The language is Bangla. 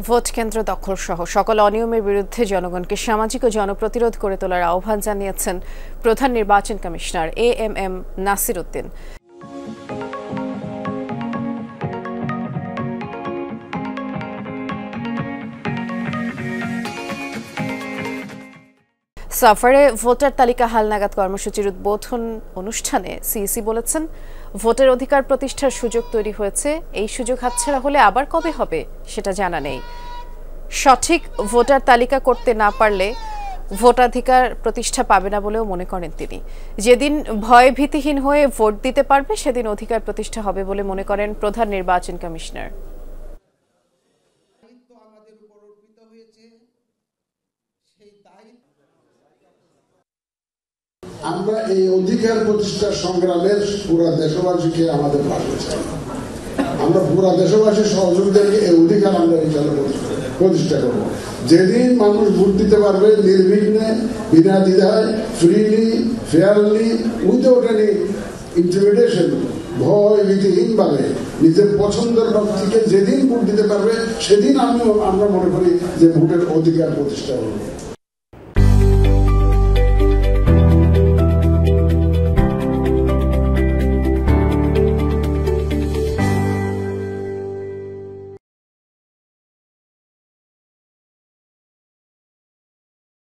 ভোট কেন্দ্র দখল সহ সকল অনিয়মের বিরুদ্ধে জনগণকে সামাজিক ও জনপ্রতিরোধ করে তোলার আহ্বান জানিয়েছেন প্রধান নির্বাচন কমিশনার এএমএম নাসির উদ্দিন। সাফারে ভোটার তালিকা হালনাগাদ কর্মসূচির উদ্বোধন অনুষ্ঠানে সিইসি বলেছেন, ভোটের অধিকার প্রতিষ্ঠার সুযোগ তৈরি হয়েছে, এই সুযোগ হাতছাড়া হলে আবার কবে হবে সেটা জানা নেই। সঠিক ভোটার তালিকা করতে না পারলে ভোটাধিকার প্রতিষ্ঠা পাবে না বলেও মনে করেন তিনি। যেদিন ভয় ভীতিহীন হয়ে ভোট দিতে পারবে সেদিন অধিকার প্রতিষ্ঠা হবে বলে মনে করেন প্রধান নির্বাচন কমিশনার। আমরা এই অধিকার প্রতিষ্ঠার সংগ্রামের পুরা দেশবাসীকে আমাদের পাশে চাই। আমরা পুরা দেশবাসীর সহযোগিতাকে এই অধিকার আমরা প্রতিষ্ঠা করব। যেদিন মানুষ ভোট দিতে পারবে নির্বিঘ্নে, বিনা দ্বিধায়, freely, fairly, without any intimidation, ভয় ভীতিহীন ভাবে নিজের পছন্দের প্রার্থীকে যেদিন ভোট দিতে পারবে সেদিন আমরা মনে করি যে ভোটের অধিকার প্রতিষ্ঠা হবে।